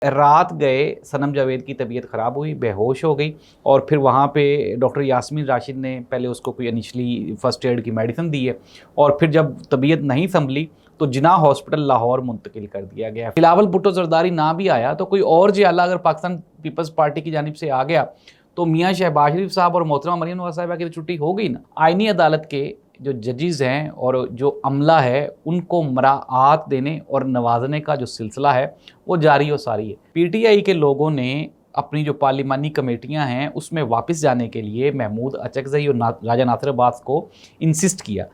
रात गए सनम जावेद की तबीयत ख़राब हुई, बेहोश हो गई और फिर वहाँ पे डॉक्टर यास्मीन राशिद ने पहले उसको कोई इनिशियली फ़र्स्ट एड की मेडिसिन दी है और फिर जब तबीयत नहीं संभली तो जिन्ना हॉस्पिटल लाहौर मुंतकिल कर दिया गया। बिलावल भुट्टो जरदारी ना भी आया तो कोई और जियाला अगर पाकिस्तान पीपल्स पार्टी की जानिब से आ गया तो मियाँ शहबाज शरीफ साहब और मोहतरमा मरियम नवाज साहिबा की तो छुट्टी हो गई ना। आइनी अदालत के जो जजेस हैं और जो अमला है उनको मराआत देने और नवाजने का जो सिलसिला है वो जारी और सारी है। पीटीआई के लोगों ने अपनी जो पार्लिमानी कमेटियां हैं उसमें वापस जाने के लिए महमूद अचकज़ई और राजा नासिर अब्बास को इंसिस्ट किया।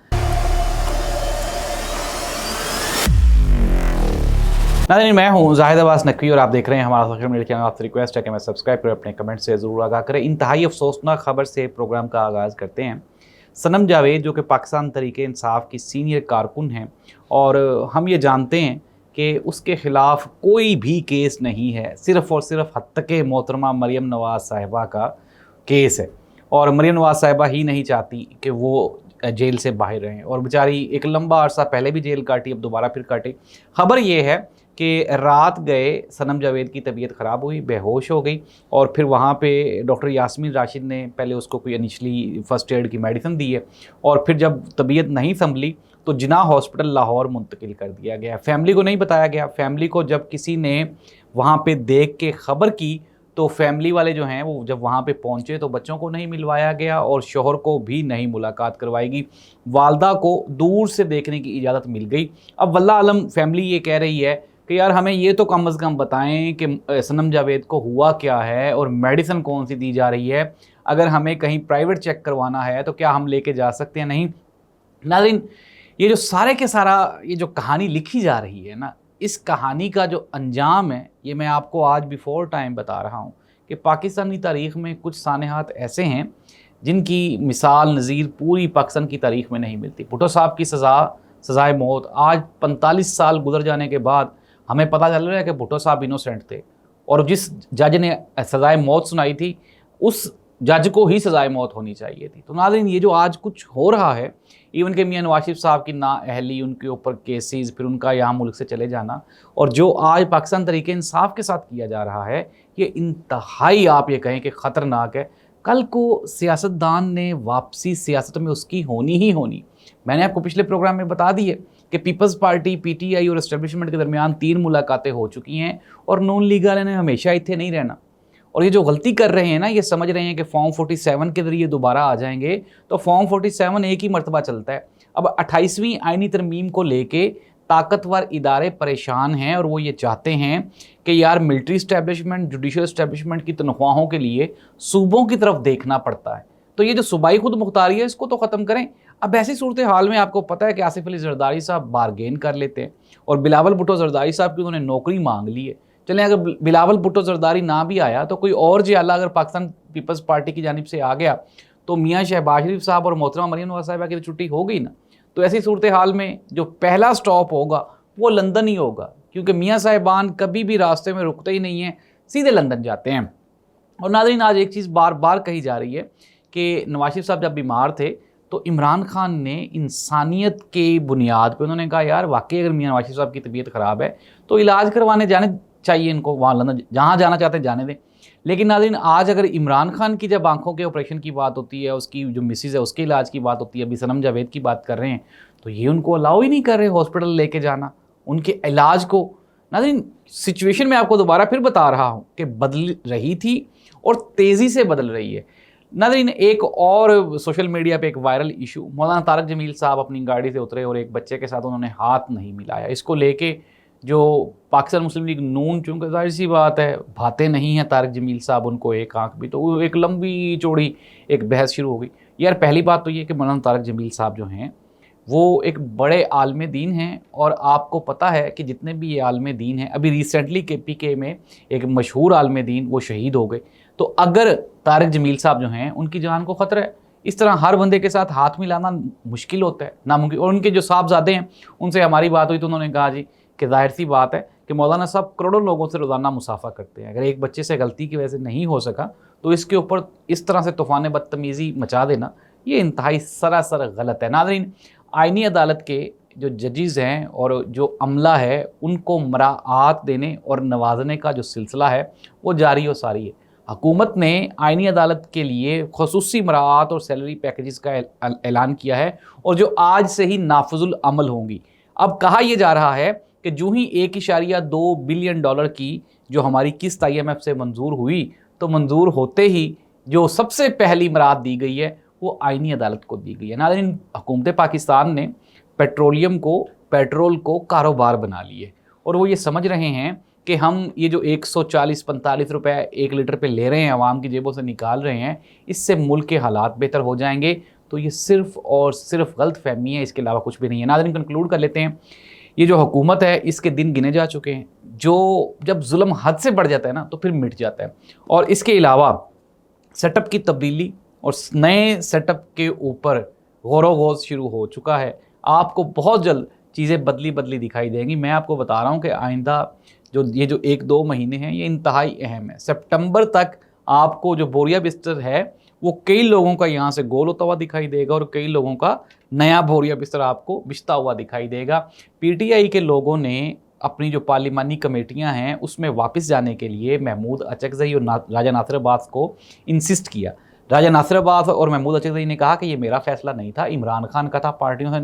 नाज़रीन, मैं हूँ जाहिद अब्बास नकवी और आप देख रहे हैं हमारा सोशल मीडिया चैनल। आपसे रिक्वेस्ट है कि मैं सब्सक्राइब करें, अपने कमेंट से ज़रूर आगाह करें। इंतहाई अफसोसनाक खबर से प्रोग्राम का आगाज़ करते हैं। सनम जावेद जो कि पाकिस्तान तहरीक इंसाफ की सीनियर कारकुन हैं और हम ये जानते हैं कि उसके ख़िलाफ़ कोई भी केस नहीं है, सिर्फ़ और सिर्फ हत्तके मोहतरमा मरियम नवाज़ साहिबा का केस है और मरियम नवाज़ साहिबा ही नहीं चाहती कि वो जेल से बाहर रहें और बेचारी एक लंबा अरसा पहले भी जेल काटी, अब दोबारा फिर काटी। ख़बर ये है कि रात गए सनम जावेद की तबीयत ख़राब हुई, बेहोश हो गई और फिर वहाँ पे डॉक्टर यास्मीन राशिद ने पहले उसको कोई इनिशियली फ़र्स्ट एड की मेडिसिन दी है और फिर जब तबीयत नहीं संभली तो जिन्ना हॉस्पिटल लाहौर मुंतकिल कर दिया गया। फैमिली को नहीं बताया गया। फैमिली को जब किसी ने वहाँ पे देख के ख़बर की तो फैमिली वाले जो हैं वो जब वहाँ पे पहुँचे तो बच्चों को नहीं मिलवाया गया और शोहर को भी नहीं मुलाकात करवाएगी। वालदा को दूर से देखने की इजाज़त मिल गई। अब वल्लाह आलम फैमिली ये कह रही है कि यार हमें ये तो कम अज़ कम बताएं कि सनम जावेद को हुआ क्या है और मेडिसिन कौन सी दी जा रही है। अगर हमें कहीं प्राइवेट चेक करवाना है तो क्या हम लेके जा सकते हैं? नहीं। नाज़रीन, ये जो सारे के सारा ये जो कहानी लिखी जा रही है ना, इस कहानी का जो अंजाम है ये मैं आपको आज बिफोर टाइम बता रहा हूँ कि पाकिस्तानी तारीख़ में कुछ सानेहात ऐसे हैं जिनकी मिसाल नज़ीर पूरी पाकिस्तान की तारीख़ में नहीं मिलती। भुट्टो साहब की सज़ाए मौत आज 45 साल गुजर जाने के बाद हमें पता चल रहा है कि भुट्टो साहब इनोसेंट थे और जिस जज ने सज़ाए मौत सुनाई थी उस जज को ही सज़ाए मौत होनी चाहिए थी। तो नाज़रीन, ये जो आज कुछ हो रहा है, इवन के मियाँ नवाज शरीफ साहब की नाअहली, उनके ऊपर केसेस, फिर उनका यहाँ मुल्क से चले जाना और जो आज पाकिस्तान तरीके इंसाफ के साथ किया जा रहा है, ये इंतहाई आप ये कहें कि ख़तरनाक है। कल को सियासतदान ने वापसी सियासत में उसकी होनी ही होनी। मैंने आपको पिछले प्रोग्राम में बता दी है कि पीपल्स पार्टी, पीटीआई और एस्टेब्लिशमेंट के दरमियान 3 मुलाकातें हो चुकी हैं और नून लीग वाले ने हमेशा इतने नहीं रहना और ये जो गलती कर रहे हैं ना, ये समझ रहे हैं कि फॉर्म 47 के ज़रिए दोबारा आ जाएंगे। तो फॉर्म 47 एक ही मरतबा चलता है। अब 28वीं आइनी तरमीम को लेके ताकतवर इदारे परेशान हैं और वो ये चाहते हैं कि यार मिलिट्री इस्टेब्लिशमेंट, जुडिशल इस्टेब्लिशमेंट की तनख्वाहों के लिए सूबों की तरफ देखना पड़ता है। तो ये जो सूबाई खुद मुख्तारी है इसको तो ख़त्म करें। अब ऐसी सूरत हाल में आपको पता है कि आसिफ अली जरदारी साहब बारगेन कर लेते हैं और बिलावल भुट्टो जरदारी साहब की उन्होंने नौकरी मांग ली है। चलें, अगर बिलावल भुट्टो जरदारी ना भी आया तो कोई और जियाला अगर पाकिस्तान पीपल्स पार्टी की जानिब से आ गया तो मियाँ शहबाज शरीफ साहब और मोहतरमा मरियम नवाज साहिबा की तो छुट्टी हो गई ना। तो ऐसी सूरत हाल में जो पहला स्टॉप होगा वो लंदन ही होगा, क्योंकि मियाँ साहिबान कभी भी रास्ते में रुकते ही नहीं हैं, सीधे लंदन जाते हैं। और नाज़रीन, आज एक चीज़ बार बार कही जा रही है कि नवाज शरीफ साहब जब बीमार थे तो इमरान खान ने इंसानियत के बुनियाद पे उन्होंने कहा यार वाकई अगर मियाँ नवाज शरीफ साहब की तबीयत ख़राब है तो इलाज करवाने जाने चाहिए इनको, वहाँ लंदन जहाँ जाना चाहते हैं जाने दें। लेकिन नाज़रीन, आज अगर इमरान खान की जब आंखों के ऑपरेशन की बात होती है, उसकी जो मिसिज़ है उसके इलाज की बात होती है, अभी सनम जावेद की बात कर रहे हैं, तो ये उनको अलाउ ही नहीं कर रहे हॉस्पिटल लेके जाना उनके इलाज को। नाज़रीन, सिचुएशन मैं आपको दोबारा फिर बता रहा हूँ कि बदल रही थी और तेज़ी से बदल रही है। नाज़रीन, एक और सोशल मीडिया पे एक वायरल इशू, मौलाना तारक जमील साहब अपनी गाड़ी से उतरे और एक बच्चे के साथ उन्होंने हाथ नहीं मिलाया। इसको लेके जो पाकिस्तान मुस्लिम लीग नून, चूँकि जाहिर सी बात है भाते नहीं हैं तारक जमील साहब, उनको एक आंख भी, तो वो एक लंबी चौड़ी एक बहस शुरू हो गई। यार पहली बात तो ये कि मौलाना तारक जमील साहब जो हैं वो एक बड़े आलमे दीन हैं और आपको पता है कि जितने भी ये आलमे दीन हैं, अभी रिसेंटली KPK में एक मशहूर आलमे दीन वो शहीद हो गए। तो अगर तारक जमील साहब जो हैं उनकी जान को ख़तरा है, इस तरह हर बंदे के साथ हाथ मिलाना मुश्किल होता है, नामुमकिन। और उनके जो साहबजादे हैं उनसे हमारी बात हुई तो उन्होंने कहा जी कि जाहिर सी बात है कि मौलाना साहब करोड़ों लोगों से रोज़ाना मुसाफा करते हैं, अगर एक बच्चे से गलती की वजह से नहीं हो सका तो इसके ऊपर इस तरह से तूफ़ान बदतमीज़ी मचा देना ये इंतहाई सरासर गलत है। नाज़रीन, आइनी अदालत के जो जजेस हैं और जो अमला है उनको मराआत देने और नवाजने का जो सिलसिला है वो जारी व सारी है। हुकूमत ने आईनी अदालत के लिए खसूसी मराआत और सैलरी पैकेजेस का ऐलान किया है और जो आज से ही नाफजुल अमल होंगी। अब कहा यह जा रहा है कि जो ही $1.2 बिलियन की जो हमारी किस्त IMF से मंजूर हुई तो मंजूर होते ही जो सबसे पहली मराद दी गई है वो आईनी अदालत को दी गई है। नाज़रीन, हुकूमत पाकिस्तान ने पेट्रोल को कारोबार बना लिए और वो ये समझ रहे हैं कि हम ये जो 140-45 रुपए 1 लीटर पे ले रहे हैं, आवाम की जेबों से निकाल रहे हैं, इससे मुल्क के हालात बेहतर हो जाएंगे। तो ये सिर्फ़ और सिर्फ गलत फहमी है, इसके अलावा कुछ भी नहीं है। नाज़रीन, कंक्लूड कर लेते हैं, ये जो हुकूमत है इसके दिन गिने जा चुके हैं। जो जब जुल्म हद से बढ़ जाता है ना तो फिर मिट जाता है। और इसके अलावा सेटअप की तब्दीली और नए सेटअप के ऊपर गौर शुरू हो चुका है। आपको बहुत जल्द चीज़ें बदली दिखाई देंगी। मैं आपको बता रहा हूँ कि आइंदा जो 1-2 महीने हैं ये इंतहाई अहम है। सितंबर तक आपको जो बोरिया बिस्तर है वो कई लोगों का यहाँ से गोल होता हुआ दिखाई देगा और कई लोगों का नया बोरिया बिस्तर आपको बिछता हुआ दिखाई देगा। PTI के लोगों ने अपनी जो पार्लिमानी कमेटियां हैं उसमें वापस जाने के लिए महमूद अचकज़ई और राजा नासिर अब्बास को इंसिस्ट किया। राजा नासिर अब्बास और महमूद अचकज़ई ने कहा कि ये मेरा फैसला नहीं था, इमरान खान का था पार्टियों से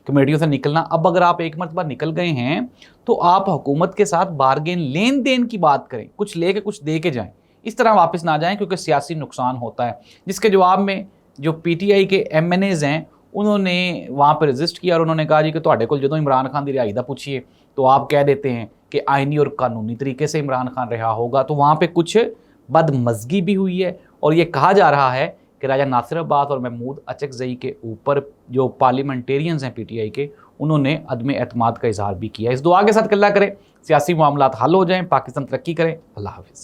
कमेटियों से निकलना। अब अगर आप एक मरतबा निकल गए हैं तो आप हुकूमत के साथ बारगेन लेन देन की बात करें, कुछ ले के कुछ दे के जाएँ, इस तरह वापस ना जाएं क्योंकि सियासी नुकसान होता है। जिसके जवाब में जो PTI के MNAs हैं उन्होंने वहाँ पर रजिस्ट किया और उन्होंने कहा जी कि ਤੁਹਾਡੇ ਕੋਲ ਜਦੋਂ इमरान खान की रिहाई का पूछिए तो आप कह देते हैं कि आइनी और कानूनी तरीके से इमरान खान रिहा होगा। तो वहाँ पे कुछ बदमज़गी भी हुई है और ये कहा जा रहा है कि राजा नासिर अब्बास और महमूद अचकज़ई के ऊपर जो पार्लियामेंटेरियंस हैं PTI के, उन्होंने अदम एतमाद का इजहार भी किया। इस दुआ के साथ अल्लाह करे सियासी मामलात हल हो जाएँ, पाकिस्तान तरक्की करे। अल्लाह हाफ़िज़।